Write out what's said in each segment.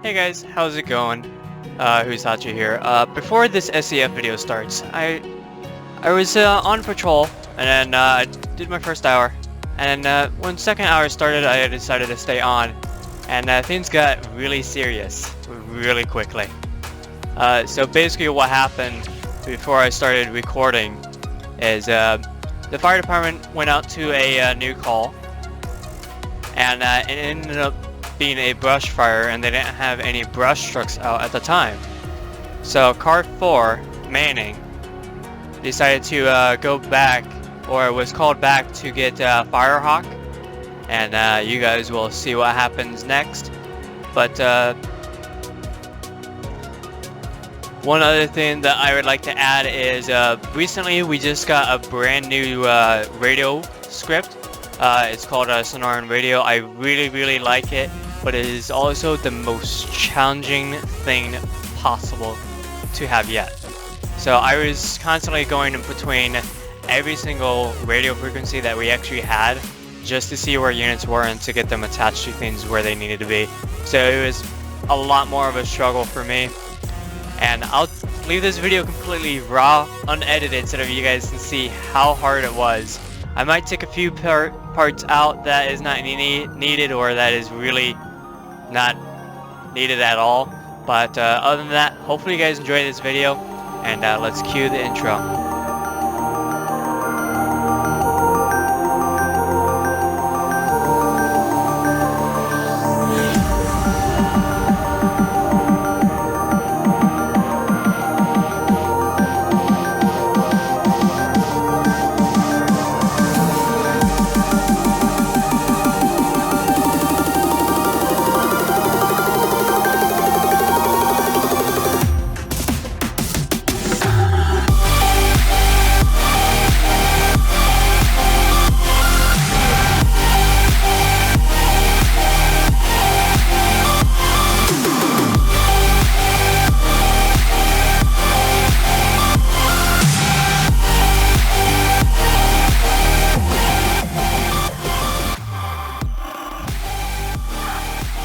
Hey guys, how's it going? Who's Hachi here. Before this SEF video starts, I was on patrol, and then I did my first hour, and when second hour started, I decided to stay on, and things got really serious really quickly. So basically, what happened before I started recording is the fire department went out to a new call, and it ended up being a brush fire, and they didn't have any brush trucks out at the time. So car 4, Manning, decided to go back, or was called back to get Firehawk, and you guys will see what happens next. But one other thing that I would like to add is recently we just got a brand new radio script. It's called Sonoran Radio. I really like it, but it is also the most challenging thing possible to have yet. So I was constantly going in between every single radio frequency that we actually had just to see where units were and to get them attached to things where they needed to be. So it was a lot more of a struggle for me. And I'll leave this video completely raw, unedited, so that you guys can see how hard it was. I might take a few parts out that is not needed, or that is really not needed at all. But other than that, hopefully you guys enjoy this video, and let's cue the intro.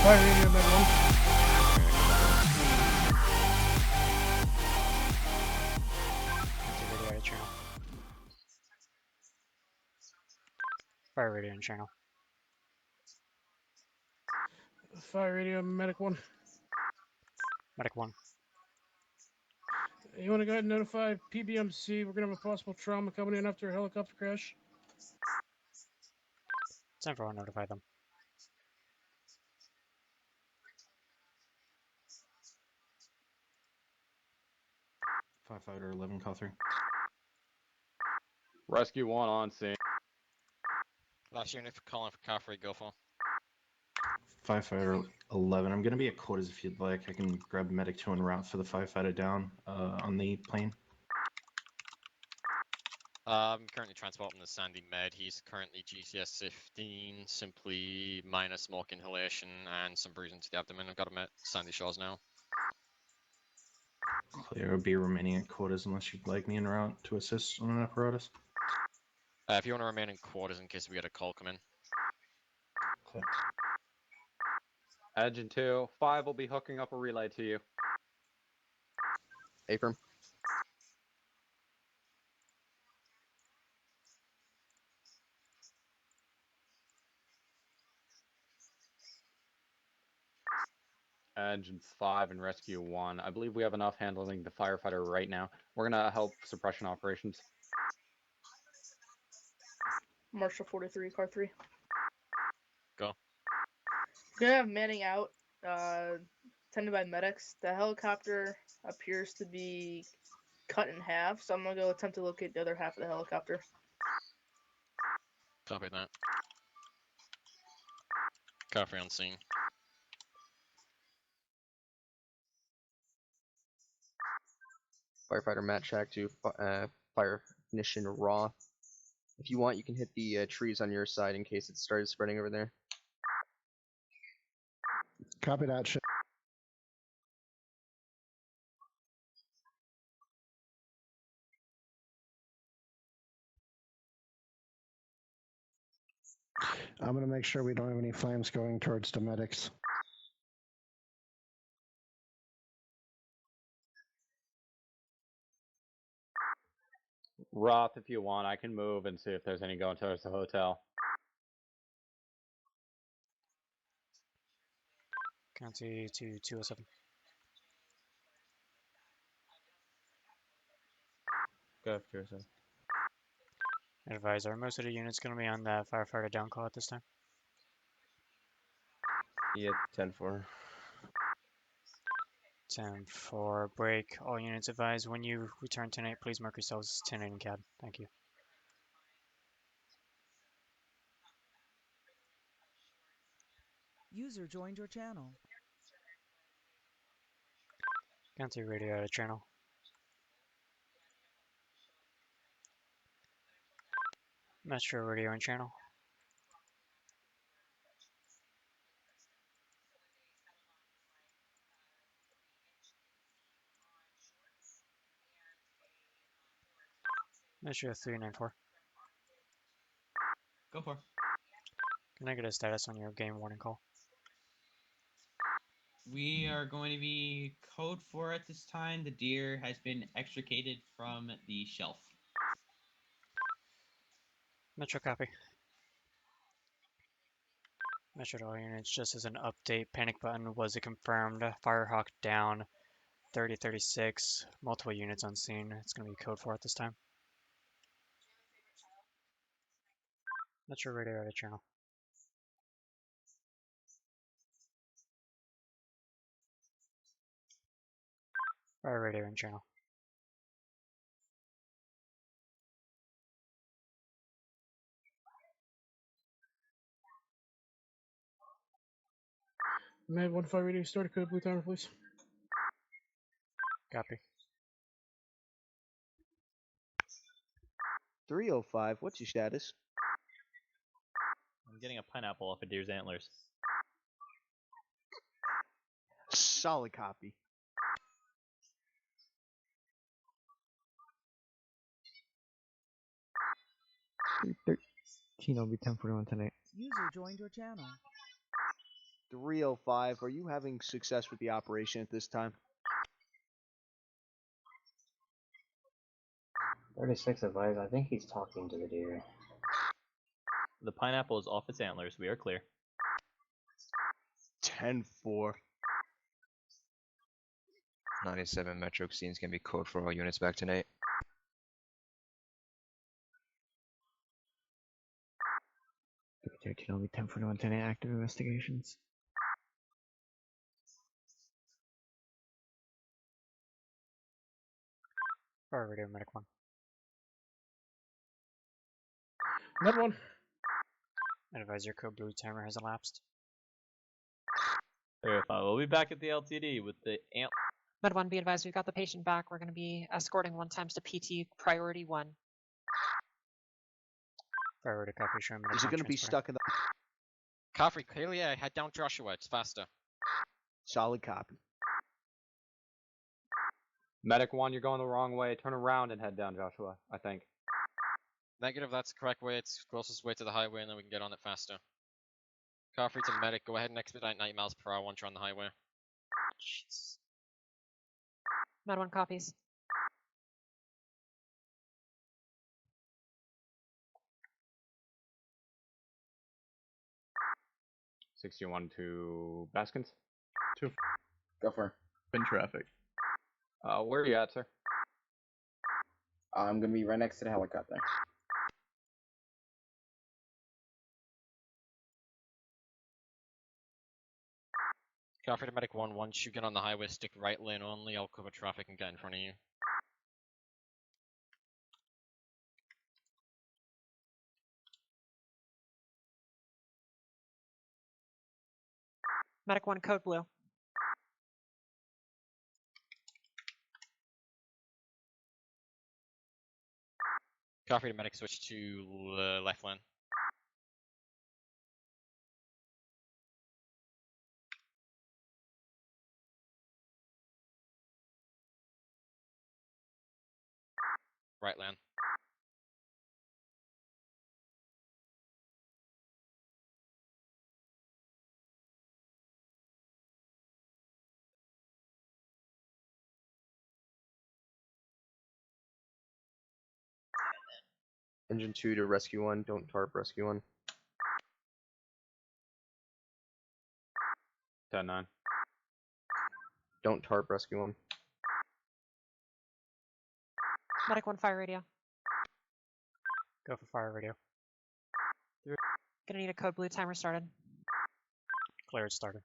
Fire radio, med 1. Fire radio and channel. Fire radio, medic 1. Medic 1. You want to go ahead and notify PBMC? We're going to have a possible trauma coming in after a helicopter crash. It's time for everyone to notify them. Firefighter 11, call 3. Rescue 1 on scene. Last unit for calling for car 3, go for. Firefighter 11, I'm going to be at quarters if you'd like. I can grab medic 2 en route for the firefighter down on the plane. I'm currently transporting the Sandy Med. He's currently GCS 15, simply minor smoke inhalation and some bruising to the abdomen. I've got him at Sandy Shores now. Clear, will be remaining at quarters unless you'd like me en route to assist on an apparatus. If you want to remain in quarters in case we get a call come in. Clear. Engine 2, 5 will be hooking up a relay to you. Affirm. Engines 5 and Rescue 1. I believe we have enough handling the firefighter right now. We're going to help suppression operations. Marshal 43, car 3. Go. We're gonna have Manning out, tended by medics. The helicopter appears to be cut in half, so I'm gonna go attempt to locate the other half of the helicopter. Copy that. Car 3 on scene. Firefighter Matt Shack to fire ignition raw. If you want, you can hit the trees on your side in case it started spreading over there. Copy that. Shit. I'm going to make sure we don't have any flames going towards the medics. Roth, if you want, I can move and see if there's any going towards the hotel. County to 207. Go after yourself. Advise, are most of the units going to be on the firefighter down call at this time? Yeah, 10-4. 10-4 break. All units advise when you return 10-8, please mark yourselves 10-8 in CAD. Thank you. User joined your channel. County radio out of channel. Metro radio in channel. Metro 394. Go for it. Can I get a status on your game warning call? We are going to be code 4 at this time. The deer has been extricated from the shelf. Metro copy. Metro to all units, just as an update, panic button was it confirmed. Firehawk down, 3036, multiple units on scene. It's going to be code 4 at this time. Metro radio out of channel. Fire radio in channel. Med 1-5 radio, start a code blue timer, please. Copy. 305, what's your status? I'm getting a pineapple off a deer's antlers. Solid copy. Kino will be 1041 tonight. User joined your channel. 305, are you having success with the operation at this time? 36 advised, I think he's talking to the deer. The pineapple is off its antlers. We are clear. 10-4. 97 Metro scenes can be code for all units back tonight. Kino will be 1041 tonight. Active investigations. Fire radio medic 1. Med 1. Advise your code blue timer has elapsed. Verify. We'll be back at the LTD with the amp. Med 1, be advised, we've got the patient back. We're going to be escorting 1 times to PT priority 1. Fire radio copy, show medic Is it 1 going to be transporting. stuck in the... Caffrey, clear the air. Head down Joshua. It's faster. Solid copy. Medic 1, you're going the wrong way. Turn around and head down, Joshua, I think. Negative, that's the correct way. It's closest way to the highway, and then we can get on it faster. Caffrey to medic, go ahead and expedite 90 miles per hour once you're on the highway. Jeez. Med 1 copies. '61 to Baskins. Go for it. In traffic. Where are you at, sir? I'm gonna be right next to the helicopter. Caffrey to medic 1, once you get on the highway, stick right lane only. I'll cover traffic and get in front of you. Medic 1, code blue. Caffrey to medic, switch to left lane. Right lane. Engine 2 to rescue 1. Don't tarp rescue 1. 10-9. Don't tarp rescue 1. Medic 1 fire radio. Go for fire radio. Gonna need a code blue timer started. Cleared started.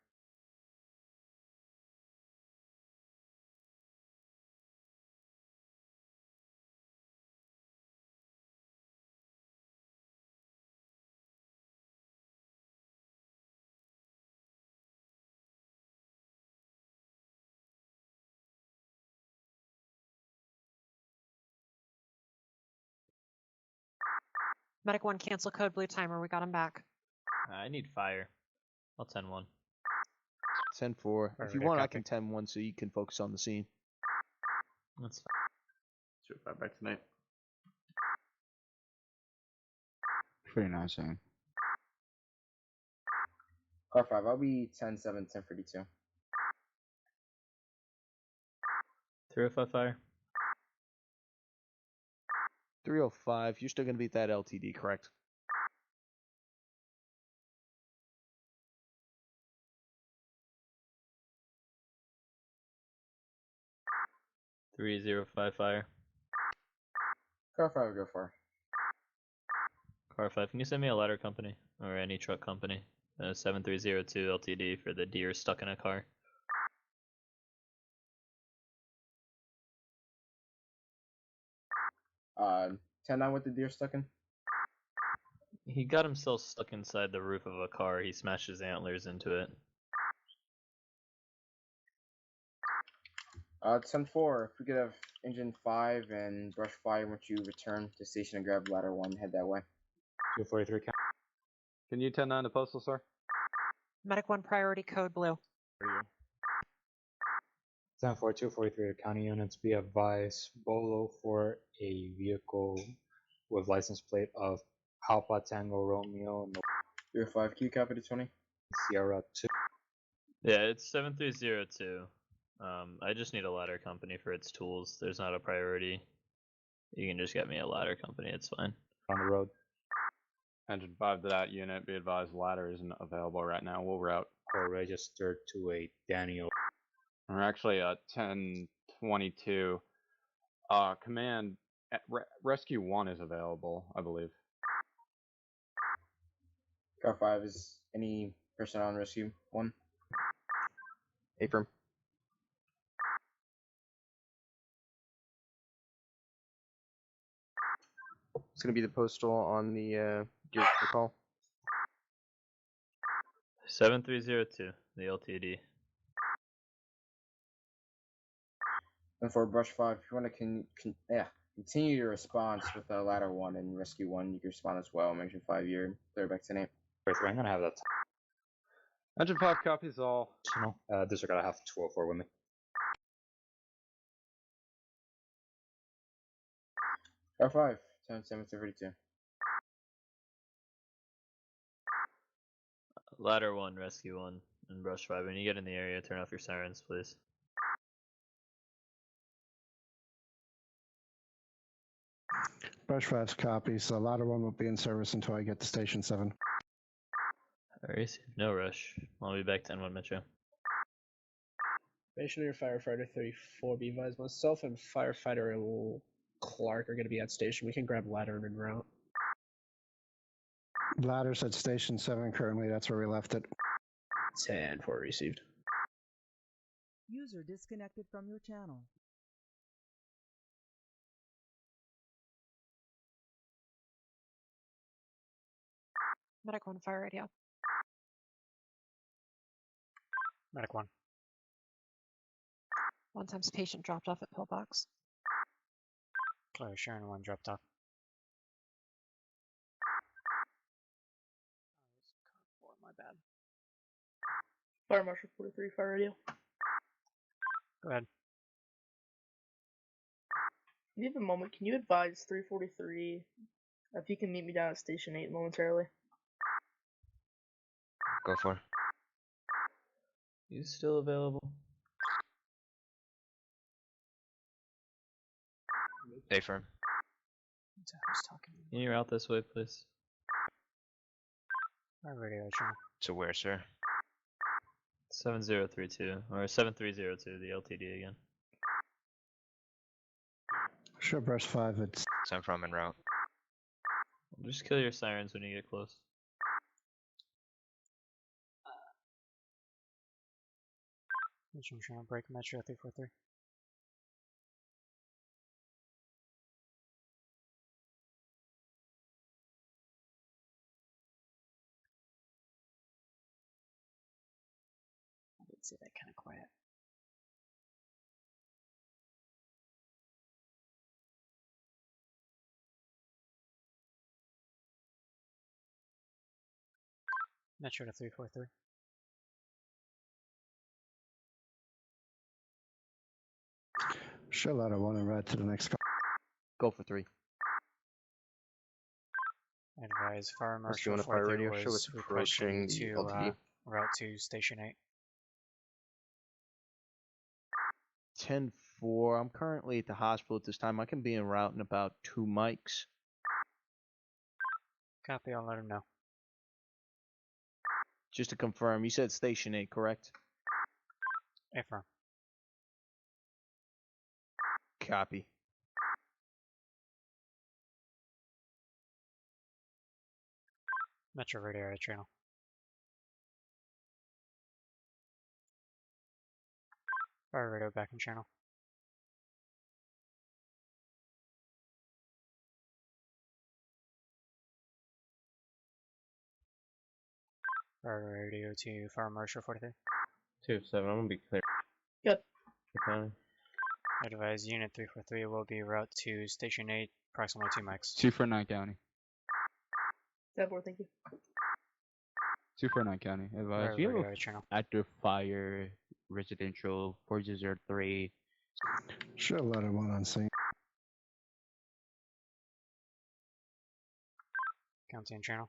Medic 1 cancel code blue timer. We got him back. I need fire. I'll 10-1. 10-4. If Alright, you want, I copy. can 10-1 so you can focus on the scene. That's fine. 2-5 back tonight. Pretty nice, man. Car 5, I'll be 10-7, 10-42. 305 fire. 305. You're still gonna beat that LTD, correct? .305 fire. Car 5, go for. Car 5, can you send me a ladder company or any truck company? 7302 LTD for the deer stuck in a car. Uh, 10-9 with the deer stuck in. He got himself stuck inside the roof of a car. He smashed his antlers into it. 10-4. If we could have engine 5 and brush fire once you return to station and grab ladder 1, head that way. 243 count. Can you 10-9 to postal, sir? Medic 1 priority code blue. 10-4, 243 to county units, be advised, Bolo for a vehicle with license plate of Alpha Tango Romeo no 305, Q copy to 20. Sierra 2. Yeah, it's 7302. I just need a ladder company for its tools. There's not a priority. You can just get me a ladder company, it's fine. On the road. Engine 5 to that unit, be advised ladder isn't available right now. We'll route. Or registered to a Daniel. We're actually at 1022. Command rescue 1 is available, I believe. Car 5, is any person on rescue 1? Affirm. It's gonna be the postal on the gear call. 7302, the LTD. And for brush 5, if you want to continue your response with ladder 1 and rescue 1, you can respond as well. Mention 5 year, clear back to name. I'm gonna have that. Engine 5 copies all. This are gonna have 204 with me. Car 5, 10-7, 32. Ladder 1, rescue 1, and brush 5. When you get in the area, turn off your sirens, please. Brush 5's copy, so ladder 1 won't be in service until I get to station 7. Alright, no rush. I'll be back 10-1 Metro. Stationary Firefighter 34, be advised, myself and Firefighter Clark are going to be at station. We can grab ladder and en route. Ladder's at station 7 currently, that's where we left it. 10-4 received. User disconnected from your channel. Medic 1 fire radio. Medic 1. 1 times patient dropped off at pillbox. Clear, Sharon 1 dropped off. My bad. Fire Marshal 43, fire radio. Go ahead. If you have a moment, can you advise 343 if you can meet me down at Station 8 momentarily? Go for. He's still available. Affirm. Who's talking? Can you route this way, please? Our radio channel. To where, sir? 7032 or 7302, the LTD again. Sure, brush 5. It's 10 from en route. Just kill your sirens when you get close. Mission channel break Metro 343. I did see that kind of quiet. Metro to 343. sure ladder 1 and right to the next call. Go for 3. Advise Fire Rescue Marshal on a fire 43 radio. Show was us approaching requesting the to LTD. route to Station 8. 10-4. I'm currently at the hospital at this time. I can be en route in about 2 mics. Copy, I'll let him know. Just to confirm, you said Station 8, correct? Affirm. Copy. Metro radio area channel. Fire radio back in channel. Fire radio to Fire Marshal 43. 2-7, I'm gonna be clear. Yep. Okay. Advise Unit 343 will be route to Station 8, approximately 2 mics. 249 County. 10-4, thank you. 249 County. Advise. Fire You have radio a channel. active fire residential 4003. Sure ladder 1 on scene. County and channel.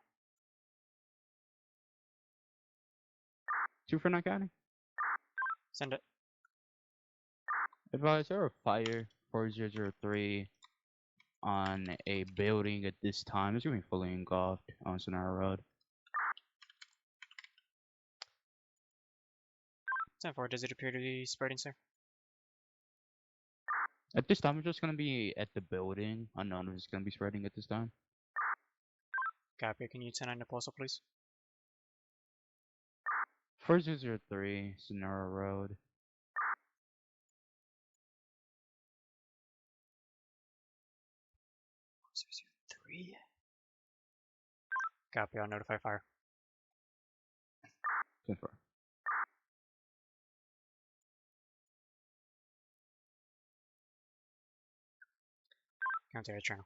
249 County. Send it. Advise. There are fire 4003 on a building at this time. It's going to be fully engulfed on Sonora Road. 10-4, does it appear to be spreading, sir? At this time, it's just going to be at the building. Unknown if it's going to be spreading at this time. Copy, can you 10-9 the postal, please? 4003 Sonora Road. Three. Copy, I'll notify fire. 10-4. County area channel.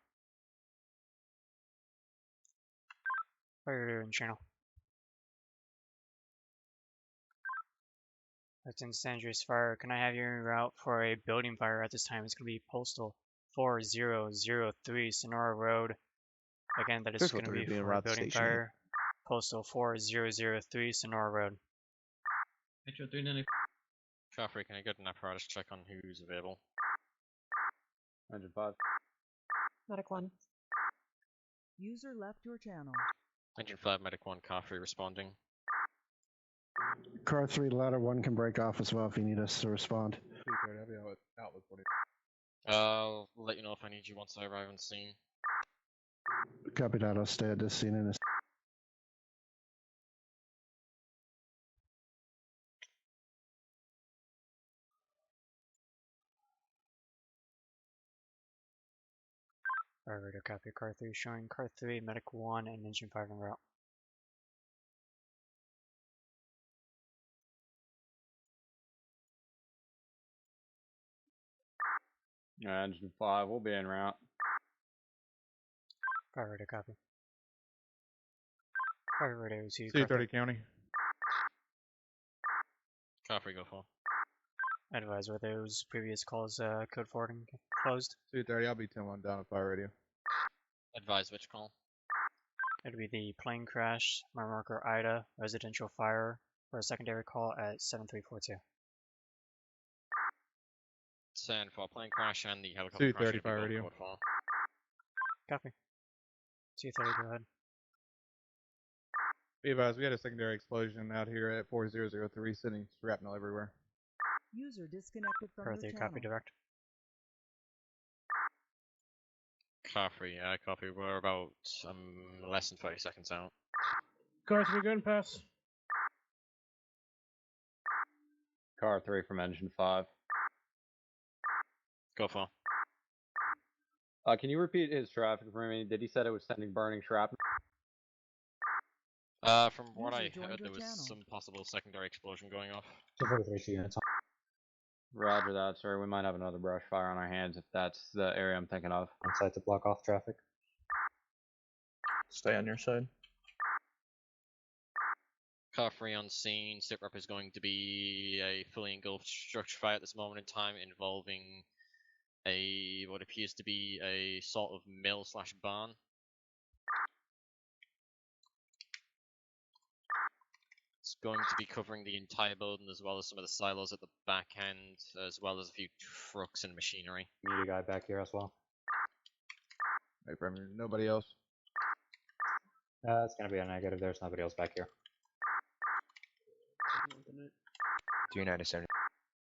Fire in channel. That's incendious fire. Can I have you en route for a building fire at this time? It's going to be postal 4003 Sonora Road. Again, that is Crystal going to 3 be being for a route to building Station 8. fire. Postal 4003 Sonora Road. Metro 390. Joffrey, can I get an apparatus check on who's available? Engine 5. Medic 1. User left your channel. Engine 5, Medic 1, Coffee responding. Car 3 ladder 1 can break off as well if you need us to respond. 230, I'll be out with 40. I'll let you know if I need you once I arrive on scene. Copy that. I'll stay at this scene in this. Fire radio copy. Car 3 showing Car 3, Medic 1, and Engine 5 en route. Engine 5, we'll be en route. Fire radio copy. Fire radio to C30 County. Coffee, go full. Advise, were those previous calls code forwarding closed? C30, I'll be 10-1 down at fire radio. Advise which call? It'll be the plane crash, marker Ida, residential fire, for a secondary call at 7342. Send for plane crash and the helicopter crash. C30 fire radio. Code for. Copy. 230, go ahead. Be advised, we had a secondary explosion out here at 4003, sending shrapnel everywhere. User disconnected from your channel. Copy, direct. Copy, yeah, copy. We're about less than 30 seconds out. Car 3, go ahead and pass. Car 3 from engine 5. Go for. Can you repeat his traffic for me? Did he said it was sending burning shrapnel? From what I User joined heard, your there was channel. some possible secondary explosion going off. 243 units. Roger that, sir. We might have another brush fire on our hands if that's the area I'm thinking of. On site to block off traffic. Stay on your side. Car 3 on scene. Sitrep is going to be a fully engulfed structure fire at this moment in time, involving what appears to be a sort of mill/barn. It's going to be covering the entire building, as well as some of the silos at the back end, as well as a few trucks and machinery. We need a guy back here as well. Hey, Premier, nobody else. It's gonna be a negative. There's nobody else back here. 297.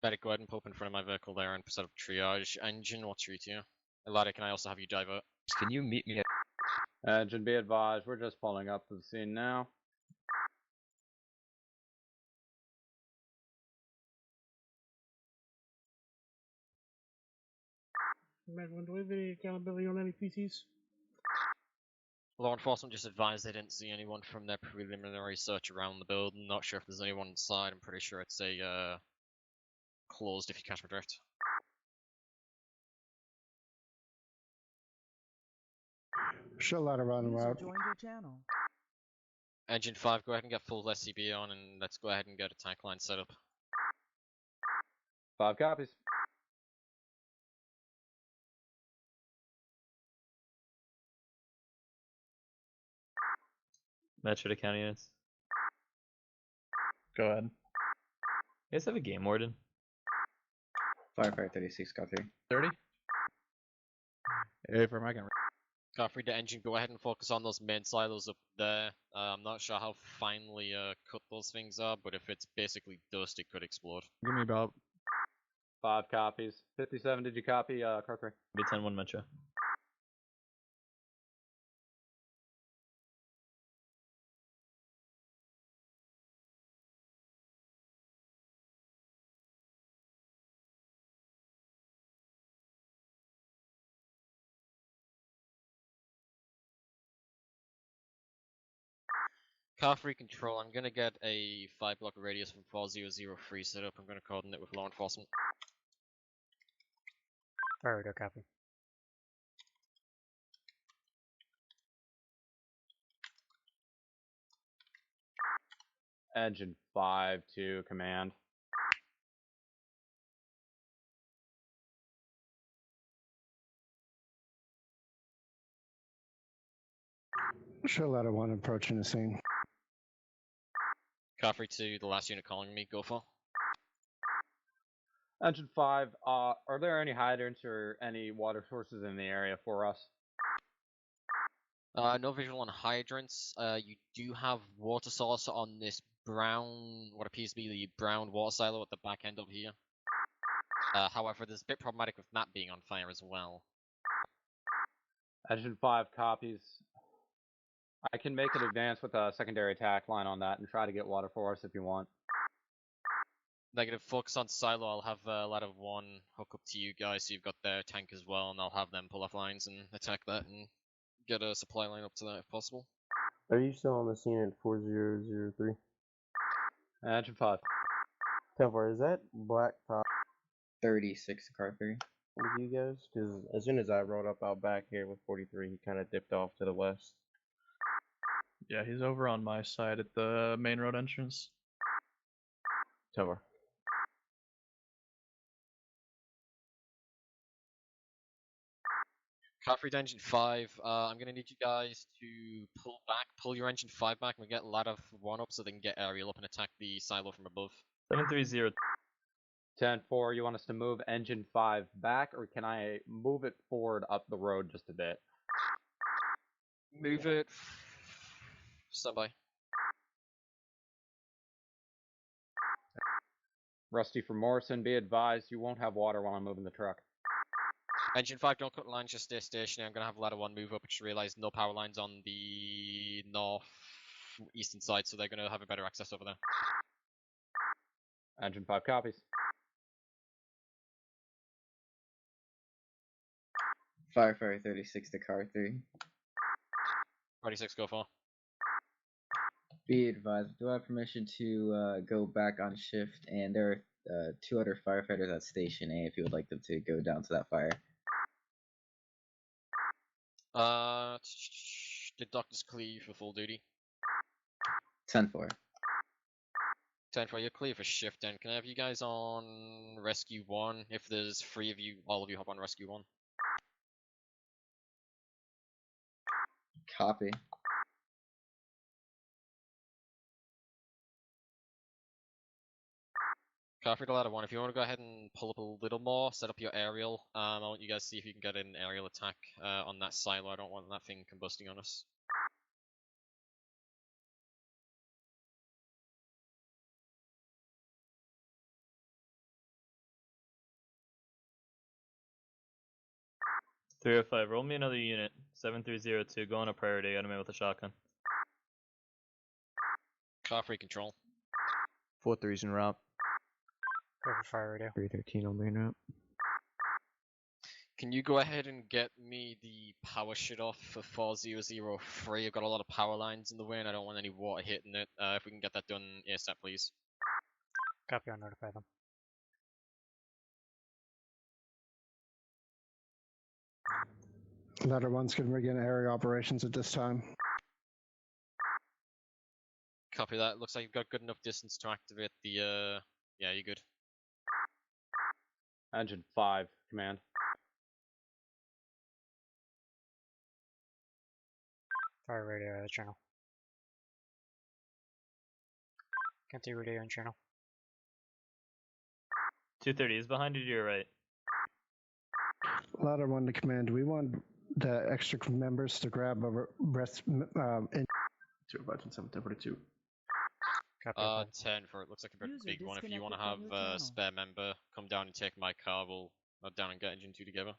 Medic, go ahead and pull up in front of my vehicle there and set up triage. Engine, what's your ETA? Elada, can I also have you divert? Can you meet me at... Engine, be advised, we're just pulling up to the scene now. Mag 1, do we have any accountability on any PCs? Law enforcement just advised they didn't see anyone from their preliminary search around the building. Not sure if there's anyone inside. I'm pretty sure it's a closed, if you catch my drift. Show a lot around the User route. joined your channel. Engine 5, go ahead and get full SCB on, and let's go ahead and get attack line set up. 5 copies. Metro to county units. Go ahead. You guys have a game warden? Firefighter 36, got 3. 30? Hey, Firm, I can... Godfrey, the engine, go ahead and focus on those main silos up there. I'm not sure how finely cut those things are, but if it's basically dust, it could explode. Give me about... 5 copies. 57, did you copy, car 3? Be 10-1 Metro. Car free control, I'm gonna get a 5-block radius from 4003 set up. I'm gonna coordinate with law enforcement. Firefighter, copy. Engine 5 to command. Show a lot of 1 approaching the scene. Car free to the last unit calling me, go for. Engine 5, are there any hydrants or any water sources in the area for us? No visual on hydrants. You do have water source on this brown, what appears to be the brown water silo at the back end over here. However, there's a bit problematic with that being on fire as well. Engine 5 copies. I can make an advance with a secondary attack line on that and try to get water for us if you want. Negative, focus on silo. I'll have ladder 1 hook up to you guys so you've got their tank as well, and I'll have them pull off lines and attack that and get a supply line up to that if possible. Are you still on the scene at 4003? Engine 5. 10-4, is that Black Top 36, car 3. with you guys? Because as soon as I rode up out back here with 43, he kind of dipped off to the west. Yeah, he's over on my side at the main road entrance. 10-4. Car free to engine 5. I'm going to need you guys to pull your engine 5 back, and we get ladder 1 up so they can get aerial up and attack the silo from above. 730. 10-4, you want us to move engine 5 back, or can I move it forward up the road just a bit? Move it. Stand by. Rusty from Morrison, be advised you won't have water while I'm moving the truck. Engine 5, don't cut the lines, just stay stationary. I'm going to have ladder 1 move up. I just realised no power lines on the north eastern side, so they're going to have a better access over there. Engine 5 copies. Firefighter 36 to car 3. 36, go for. Be advised, do I have permission to go back on shift? And there are 2 other firefighters at Station A if you would like them to go down to that fire. Did Doctor's clear for full duty? 10-4. 10-4, you're clear for shift then. Can I have you guys on rescue 1? If there's 3 of you, all of you hop on rescue 1. Copy. Copy the ladder 1. If you want to go ahead and pull up a little more, set up your aerial. I want you guys to see if you can get an aerial attack on that silo. I don't want that thing combusting on us. .305, roll me another unit. 7302, go on a priority, enemy with a shotgun. Car free control. 4-3's en route. Go for fire radio. 313 on main route. Can you go ahead and get me the power shut off for 4003? I've got a lot of power lines in the way and I don't want any water hitting it. If we can get that done ASAP, please. Copy, I'll notify them. Ladder 1's going to begin area operations at this time. Copy that. Looks like you've got good enough distance to activate the, yeah, you're good. Engine 5, command. Fire radio channel. Can't do radio and channel. 230 is behind you to your right. Ladder 1 to command. We want the extra members to grab a breath in 205-742. 10 for it. Looks like a pretty big one. If you want to have a spare member come down and take my car, we'll go down and get engine 2 together.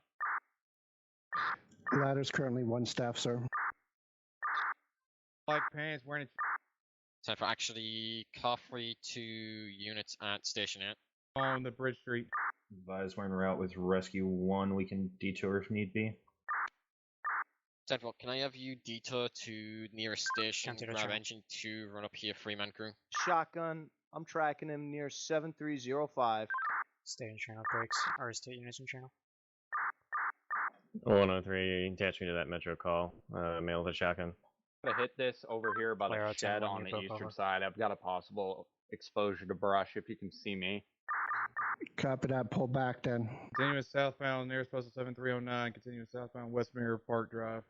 Ladder's currently 1 staff, sir. Black pants wearing 10 for actually car free 2 units at station 8. on the Bridge Street. Advise we're en route with rescue 1. We can detour if need be. 10 for, can I have you detour to nearest station, grab channel. engine 2, run up here, 3-man crew? Shotgun. I'm tracking him near 7305. Stay in channel breaks. Or state units in channel. 103, attach me to that metro call. Male with a shotgun. I'm gonna hit this over here by Flare the out shed 10-1, on you the both eastern over. side. I've got a possible exposure to brush if you can see me. Copy that. Pull back then. Continuous southbound, nearest postal 7309. Continuous southbound, West Mirror Park Drive.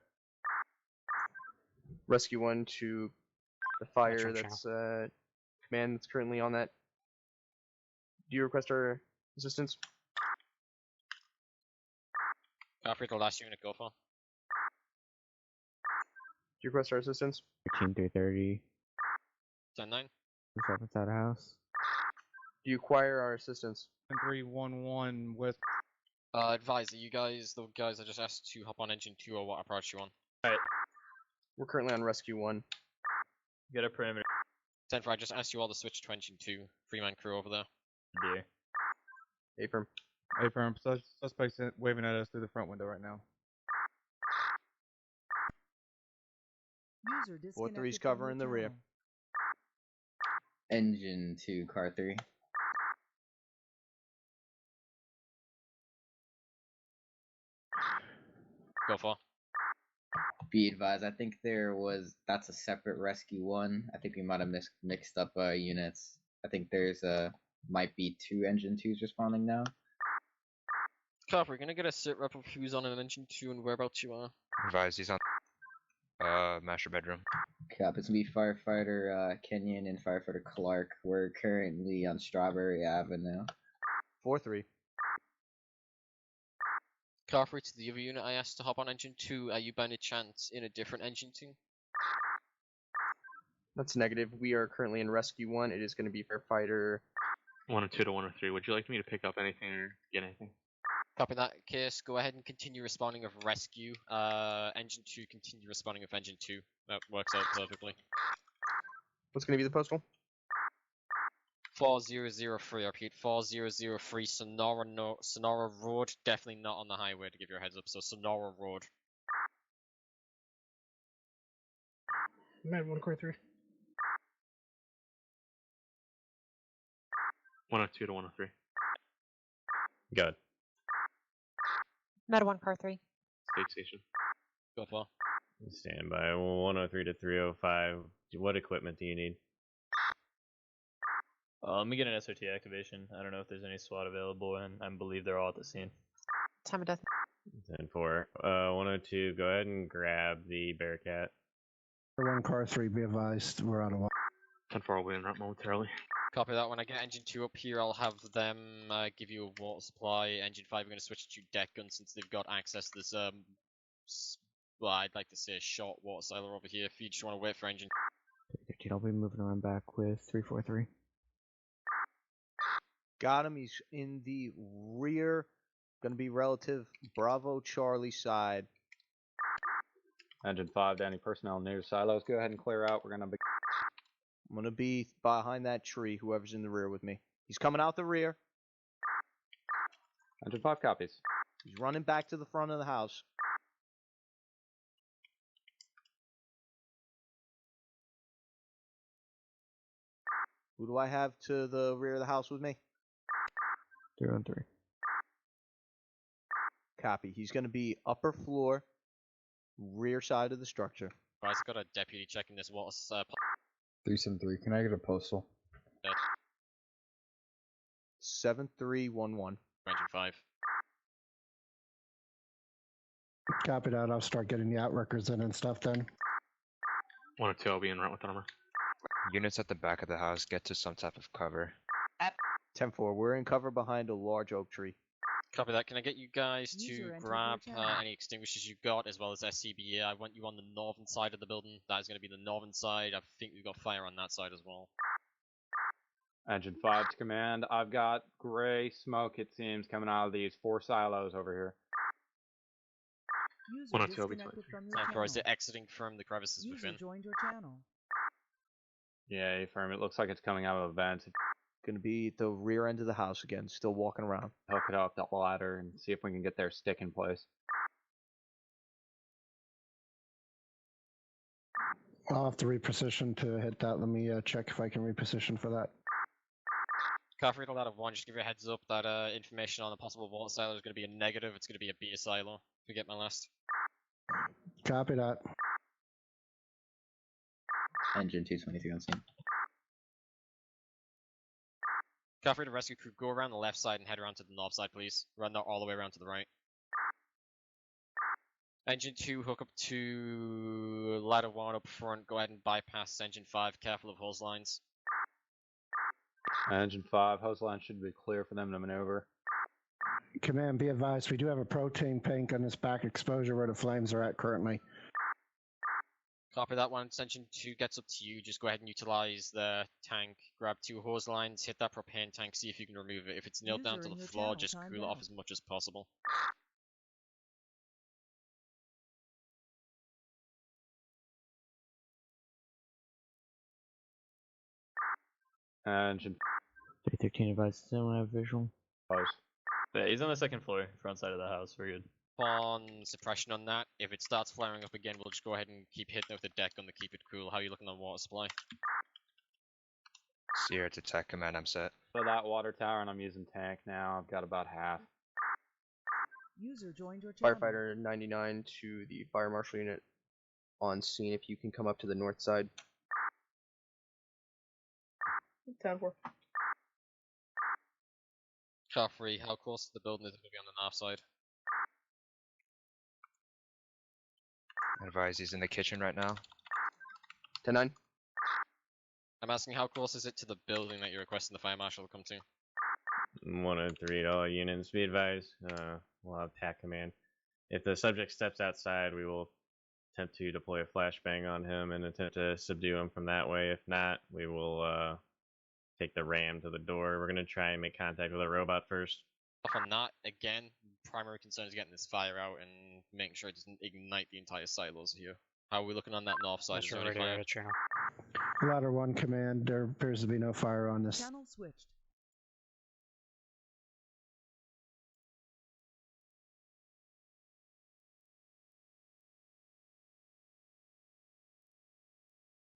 Rescue 1 to the fire Metro that's command that's currently on that. Do you request our assistance? Car free the last unit, go for. Do you request our assistance? 13330. 10-9. What's up inside the house? Do you require our assistance? 311 West. Advise, are you guys the guys I just asked to hop on engine 2 or what approach you on? Alright, We're currently on Rescue 1. get a perimeter. 10 for, I just asked you all to switch to engine 2. 3-man crew over there. Dear. Affirm. Affirm. Suspects waving at us through the front window right now. User 4-3's disconnected from covering the your rear. channel. Engine 2, car 3. Go for. Be advised, I think that's a separate rescue 1. I think we might have mixed up units. I think there's might be 2 engine 2s responding now. Car free, gonna get a sit rep of who's on an engine 2 and whereabouts you are. Advise he's on master bedroom. Cop, it's me, Firefighter Kenyon and Firefighter Clark. We're currently on Strawberry Avenue. 4-3. Carfrey, to the other unit I asked to hop on engine 2, are you by any chance in a different engine team? That's negative. We are currently in Rescue 1. It is going to be Firefighter. 102 to 103. Would you like me to pick up anything or get anything? Copy that case. Go ahead and continue responding of rescue. Engine 2, continue responding of engine 2. That works out perfectly. What's going to be the postal? 4003, I repeat, 4003 Sonora Road. Definitely not on the highway, to give you a heads up, so Sonora Road. Med 1 core 3. 102 to 103. Good. Med 1 car 3. State station. Go for. Stand by. 103 to 305. What equipment do you need? Let me get an SOT activation. I don't know if there's any SWAT available, and I believe they're all at the scene. Time of death. 10-4. 102, go ahead and grab the Bearcat. 1 car 3, be advised, we're out of water. 10-4 will be in route momentarily. Copy that. When I get engine 2 up here, I'll have them give you a water supply. Engine 5, we're going to switch to deck guns since they've got access to this, well, I'd like to say a short water silo over here. If you just want to wait for engine. 13, I'll be moving around back with 343. Got him. He's in the rear. Going to be relative Bravo Charlie side. Engine 5, Danny personnel near silos. Go ahead and clear out. We're going to be. I'm going to be behind that tree, whoever's in the rear with me. He's coming out the rear. Engine 5 copies. He's running back to the front of the house. Who do I have to the rear of the house with me? 313. Copy. He's going to be upper floor, rear side of the structure. Right, I've got a deputy checking this water 373. Can I get a postal? 7311. Engine 5. Copy that. I'll start getting the out records in and stuff then. 102, I'll be in route with armor. Units at the back of the house, get to some type of cover. 10-4. We're in cover behind a large oak tree. Copy that. Can I get you guys User to entered grab your channel. any extinguishers you've got, as well as SCBA? I want you on the northern side of the building. That is going to be the northern side. I think we've got fire on that side as well. Engine 5 to command. I've got gray smoke, it seems, coming out of these 4 silos over here. User 102, I'll be disconnected from your Time for is channel. it exiting from the crevices User within? joined your channel. Yeah, affirm. It looks like it's coming out of a vent. Going to be at the rear end of the house again, still walking around. Hook it up that ladder and see if we can get their stick in place. I'll have to reposition to hit that. Let me check if I can reposition for that. Carfrey, a lot of 1, just give you a heads up that information on the possible water silo is going to be a negative. It's going to be a B silo, if you get my last. Copy that. Engine 223 on scene. Carfrey, the rescue crew, go around the left side and head around to the north side, please. Run all the way around to the right. Engine 2, hook up to ladder 1 up front. Go ahead and bypass engine 5. Careful of hose lines. Engine 5, hose line should be clear for them to maneuver. Command, be advised, we do have a propane tank on this back exposure where the flames are at currently. Copy that one. Engine 2 gets up to you. Just go ahead and utilize the tank. Grab 2 hose lines, hit that propane tank, see if you can remove it. If it's nailed down to the floor, just cool it off as much as possible. Engine 313 advised, don't have visual. close. Yeah, he's on the second floor, front side of the house. We're good. On suppression on that. If it starts flaring up again, we'll just go ahead and keep hitting it with the deck gun to keep it cool. How are you looking on water supply? Sierra to Tech Command, I'm set. So that water tower, and I'm using tank now. I've got about half. User joined your channel. Firefighter 99 to the fire marshal unit on scene. If you can come up to the north side. 10-4. Carfrey, how close to the building is it going to be on the north side? Advise he's in the kitchen right now. 10-9. I'm asking how close is it to the building that you're requesting the fire marshal to come to? 103 to all units, be advised. We'll have TAC command. If the subject steps outside, we will attempt to deploy a flashbang on him and attempt to subdue him from that way. If not, we will take the ram to the door. We're going to try and make contact with a robot first. Off on that, again, primary concern is getting this fire out and making sure it doesn't ignite the entire silos here. How are we looking on that north side? Is there any fire? Ladder 1 command, there appears to be no fire on this. Channel switched.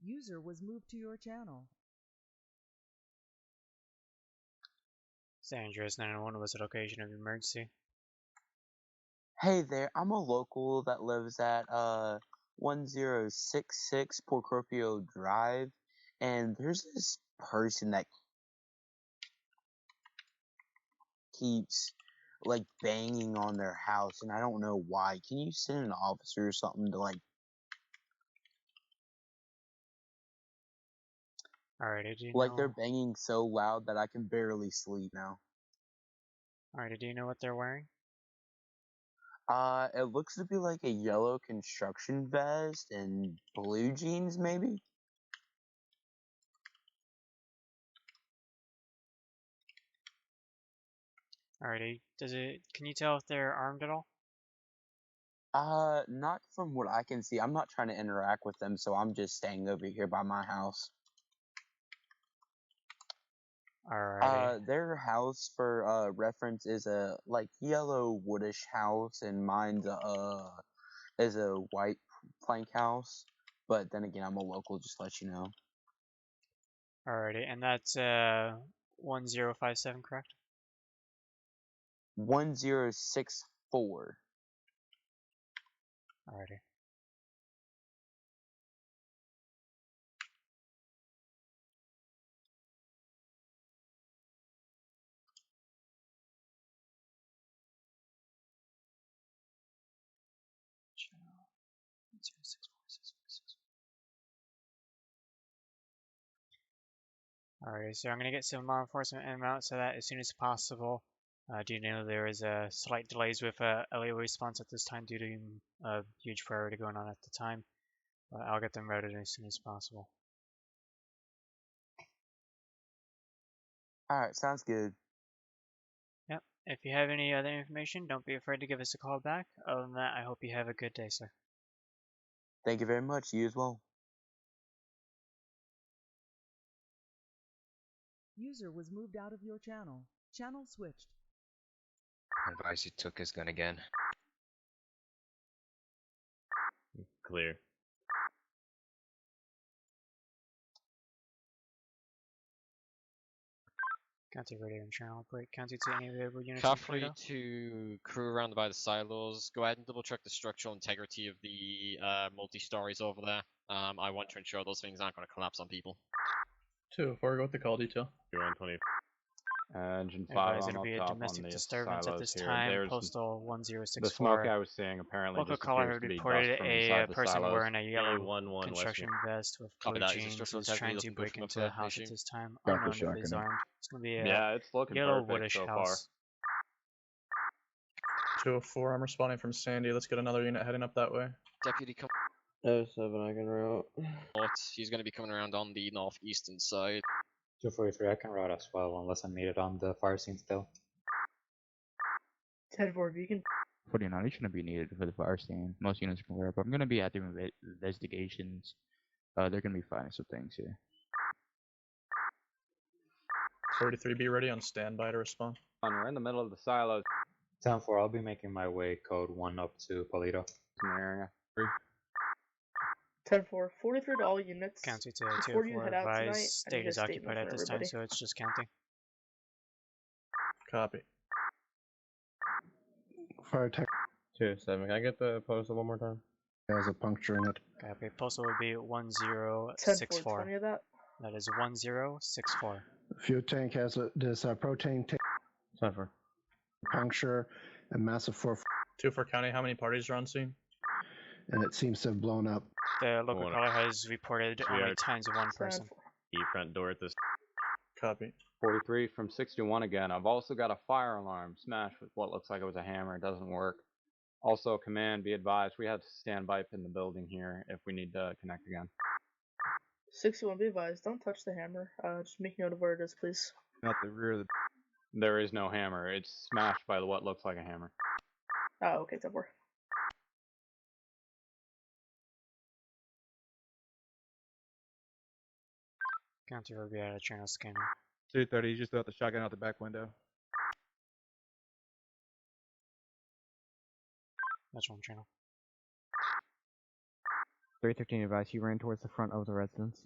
User was moved to your channel. San Andreas 911 was the location of the emergency. Hey there, I'm a local that lives at 1066 Procopio Drive, and there's this person that keeps like banging on their house, and I don't know why. Can you send an officer or something to like? Alrighty, do you Like know? they're banging so loud that I can barely sleep now. Alrighty, do you know what they're wearing? It looks to be like a yellow construction vest and blue jeans, maybe? Alrighty, can you tell if they're armed at all? Not from what I can see. I'm not trying to interact with them, so I'm just staying over here by my house. Alrighty. Their house, for reference, is a like yellow woodish house, and mine's is a white plank house. But then again, I'm a local, just to let you know. Alrighty, and that's 1057, correct? 1064. Alrighty. Alright, so I'm going to get some law enforcement in out so that as soon as possible. Do you know there is slight delays with LA response at this time due to a huge priority going on at the time. But I'll get them routed as soon as possible. Alright, sounds good. Yep. If you have any other information, don't be afraid to give us a call back. Other than that, I hope you have a good day, sir. Thank you very much. You as well. User was moved out of your channel. Channel switched. Advise he took his gun again. Clear. County radio and channel break. County to any available units. Cavalry to crew around by the silos. Go ahead and double check the structural integrity of the multi-stories over there. I want to ensure those things aren't going to collapse on people. 2-4, go with the call detail. 120. Engine 5 Advise on it'll up be a top domestic on the disturbance at silos this here. time. There's Postal 1064. the smoke I was seeing apparently Local just caller appears to be reported dust from a inside the person silos. wearing a yellow 1-1 construction vest with Copy blue that. Is the jeans structural is integrity trying to looking good break from into a a house at issue? this time. Dr. Unknown if he's Shotgun. armed. It's going to be a Yeah, it's looking yellow perfect woodish so house. 204, I'm responding from Sandy. Let's get another unit heading up that way. Deputy come 07, I can route. north. He's going to be coming around on the northeastern side. 243, I can route as well, unless I'm needed on the fire scene still. 10-4, if you can. 49, it shouldn't be needed for the fire scene. Most units can wear it, but I'm going to be active investigations. They're going to be finding some things here. 43, be ready on standby to respond. We're in the middle of the silos. 10-4, I'll be making my way code 1 up to Polito. In the area. 10-4, 43 to all units. County to Before you 204 head out tonight, advised. I State need a is occupied statement at from this time, everybody. so it's just county. Copy. Fire tech 2-7, can I get the postal one more time? has a puncture in it. Copy. Postal would be 10-4, 1064. 20 of that. That is 1064. Fuel tank has this propane tank 10-4. puncture and massive 2-4 County, how many parties are on scene? and it seems to have blown up. The local Hold on. caller has reported We only are- times of one person. The front door at this. Copy. 43 from 61 again. I've also got a fire alarm smashed with what looks like it was a hammer. It doesn't work. Also, command, be advised, we have standby in the building here if we need to connect again. 61, be advised, don't touch the hammer. Just make note of where it is, please. Not the rear of the. There is no hammer. It's smashed by what looks like a hammer. Oh, okay, 10-4. Counter will be out of channel scanner. 230, you just threw out the shotgun out the back window. That's one channel. 313 advice, he ran towards the front of the residence.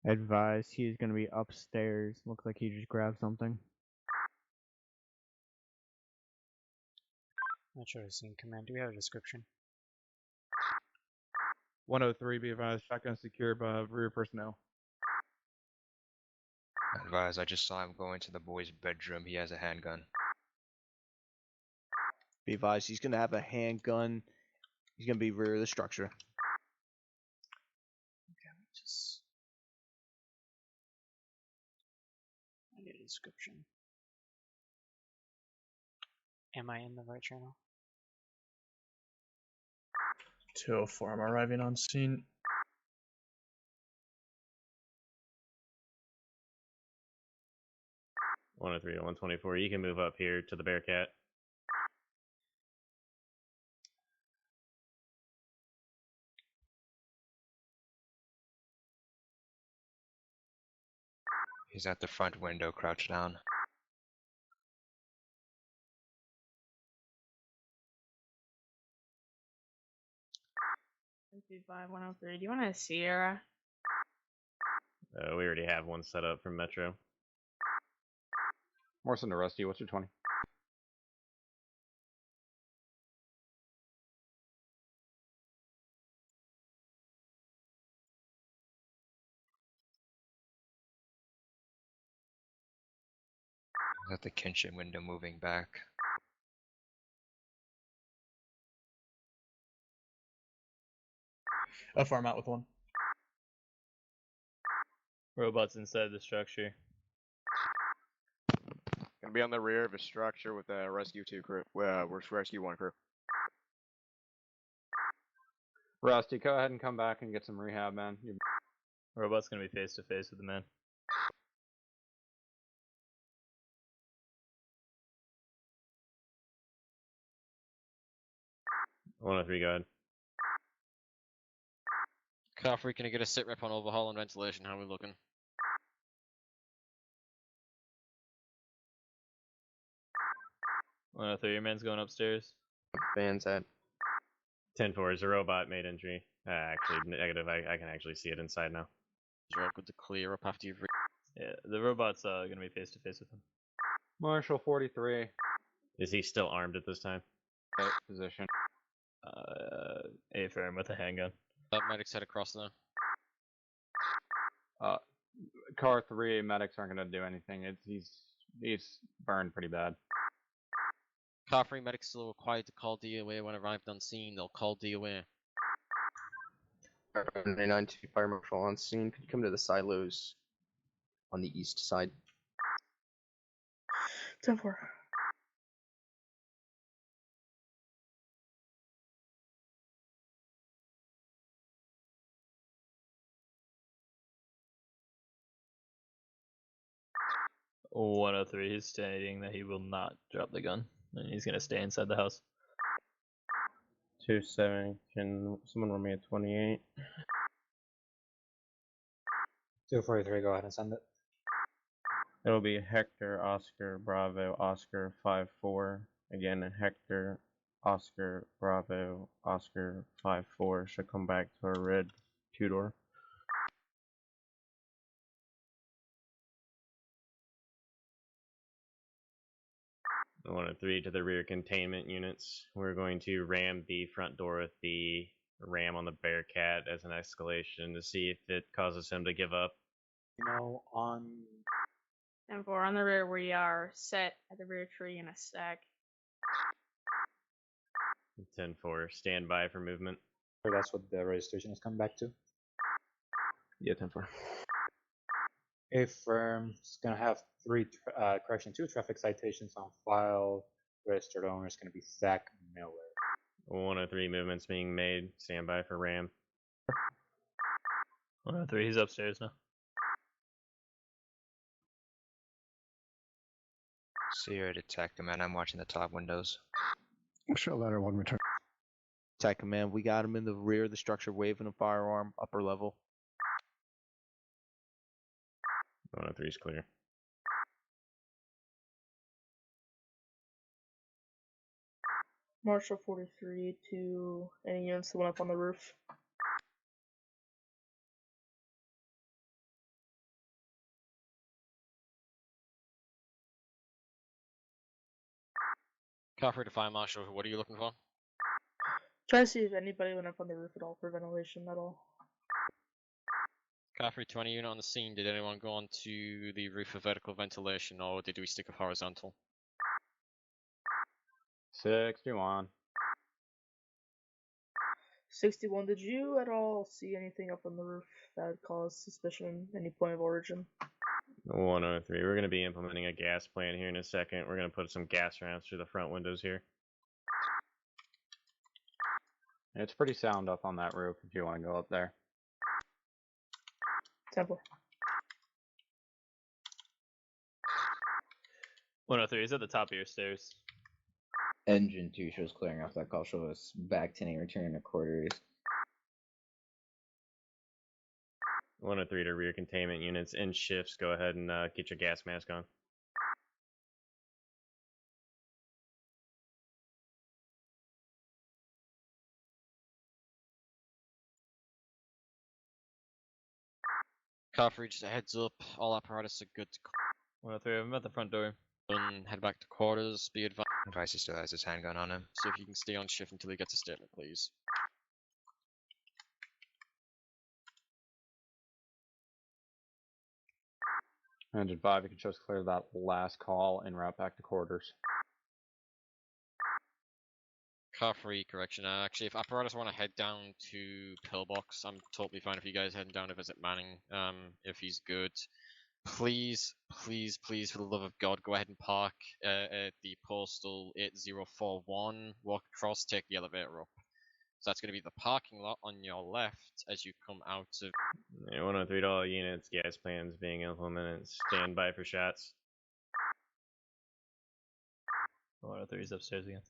Advice, he's gonna be upstairs. Looks like he just grabbed something. Not sure I've seen command. Do we have a description? 103, be advised, shotgun secured by rear personnel. Advise, I just saw him go into the boy's bedroom. He has a handgun. Be advised, he's gonna have a handgun. He's gonna be rear of the structure. Okay, just. I need a description. Am I in the right channel? 204, I'm arriving on scene. One oh three to 124. You can move up here to the Bearcat. He's at the front window, crouched down. By 103. Do you want a Sierra? We already have one set up from Metro. Morrison to Rusty, what's your 20? He's at the kitchen window, moving back. I'm out with one. Robots inside the structure. Gonna be on the rear of a structure with a rescue 2 crew. We're rescue 1 crew. Rusty, go ahead and come back and get some rehab, man. Robot's gonna be face to face with the man. One oh three, go ahead. Carfree, can I get a sit rep on overhaul and ventilation? How are we looking? One oh three, your man's going upstairs. Van's at 10-4 is a robot made entry. Actually, negative. I can actually see it inside now. You're all good to clear up after you've. Yeah, the robot's gonna be face to face with him. Marshall 43. Is he still armed at this time? Position. A-firm with a handgun. Medic's head across there. Car 3, medics aren't gonna do anything. He's burned pretty bad. Car 3 medics still required to call DOA when arrived on scene. They'll call DOA. 992 fire marshal on scene. Could you come to the silos on the east side? 10-4. Oh, 103, he's stating that he will not drop the gun, and he's gonna stay inside the house. 27, can someone roll me a 28? 243, go ahead and send it. It'll be Hector, Oscar, Bravo, Oscar, 5-4. Again, Hector, Oscar, Bravo, Oscar, 5-4. Should come back to our red 2-door. I 103 to the rear containment units. We're going to ram the front door with the ram on the Bearcat as an escalation to see if it causes him to give up. On 10-4 on the rear. We are set at the rear tree in a stack. 10-4, stand by for movement. That's what the registration is coming back to. Yeah, 10-4. A firm is going to have two traffic citations on file. Registered owner is going to be Zach Miller. 103 movements being made. Stand by for ram. 103, he's upstairs now. So you're a detective, man. I'm watching the top windows. Show letter 1 return. Attack command, we got him in the rear of the structure waving a firearm, upper level. 103 is clear. Marshal 43 to any units that went up on the roof. Caffrey to Fire Marshal, what are you looking for? Try to see if anybody went up on the roof at all for ventilation at all. Caffrey, 20 unit on the scene. Did anyone go on to the roof for vertical ventilation, or did we stick with horizontal? 61. 61, did you at all see anything up on the roof that caused suspicion, any point of origin? 103. We're going to be implementing a gas plan here in a second. We're going to put some gas rounds through the front windows here. It's pretty sound up on that roof if you want to go up there. Temple. 103, he's at the top of your stairs. Engine 2 shows clearing off that call. Show us back 10 returning to quarters. 103 to rear containment units in shifts. Go ahead and get your gas mask on. Caffrey, just a heads up, all apparatus are good to 103, I'm at the front door. and head back to quarters. Be advised. Advice he still has his handgun on him. So if you can stay on shift until he gets a statement, please. Engine 5, you can just clear that last call and route back to quarters. Caffrey, correction. Actually, if apparatus want to head down to Pillbox, I'm totally fine if you guys heading down to visit Manning. If he's good, please, please, please, for the love of God, go ahead and park at the postal 8041. Walk across, take the elevator up. So that's going to be the parking lot on your left as you come out of. 103 to all units. Gas plans being implemented. Stand by for shots. 103 is upstairs again.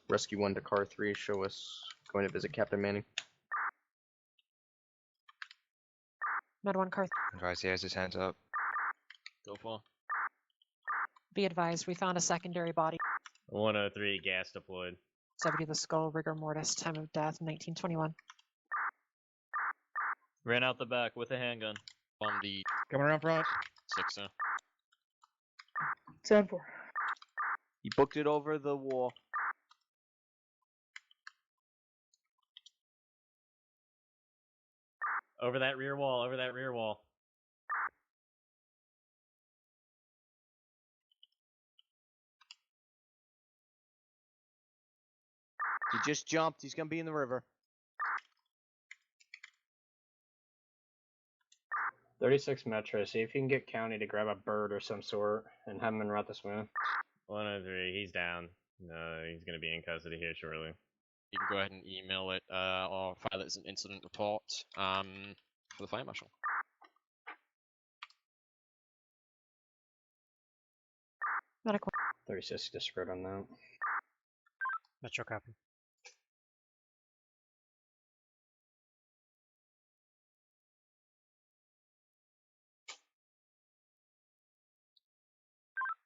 Rescue 1 to car 3, show us going to visit Captain Manning. Med 1 car. Advice he has his hands up. Go for. Be advised, we found a secondary body. 103 gas deployed. 70 the skull, rigor mortis, time of death 1921. Ran out the back with a handgun. On the Coming around front. 6-0. 10-4. He booked it over the wall. Over that rear wall, over that rear wall. He just jumped. He's going to be in the river. 36 Metro, see if you can get County to grab a bird or some sort and have him en route this way. 103, he's down. No, he's going to be in custody here shortly. You can go ahead and email it or file it as an incident report for the fire marshal. Medical. 36 disregard on that. Metro copy.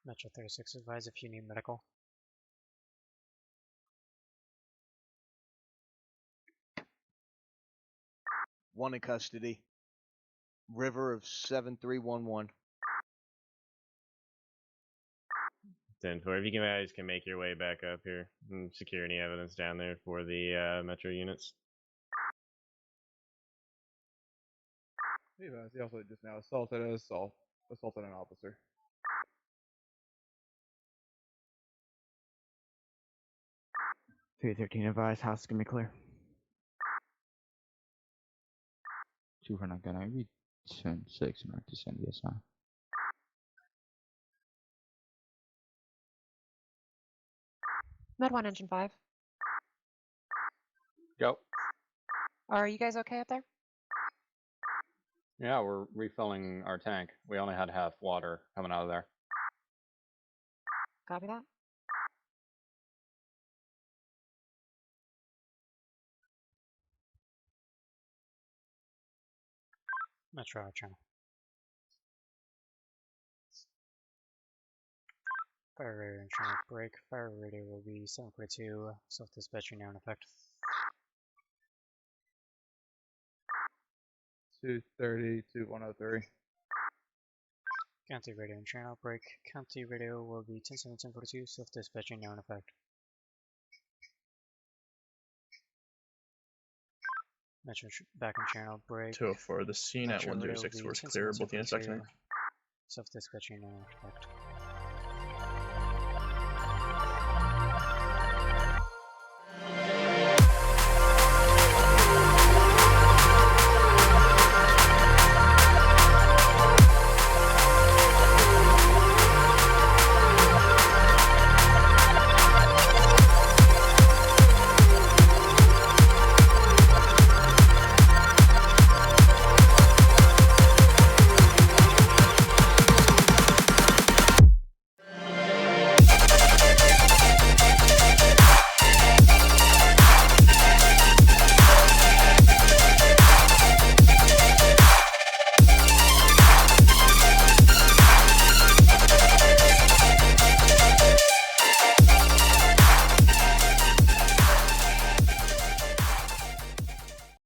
Metro 36, advise if you need medical. One in custody. River of 7311. 10-4, if you guys can make your way back up here and secure any evidence down there for the Metro units. He also just now assaulted us, assault Assaulted an officer. $313 advised, house is gonna be clear. 2 for not gonna be 10-6 and to send DSI. Med 1, engine 5. Go. Are you guys okay up there? Yeah, we're refilling our tank. We only had half water coming out of there. Copy that. Metro channel. Fire radio and channel break. Fire radio will be 742, self-dispatching now in effect. 230 to 103. County radio and channel break. County radio will be 10-7-1042, self-dispatching now in effect. Metro back in channel break. 204. The scene at Metro radio will 106 be was clear. Both units back to 10-7-1042, self-dispatching now in effect.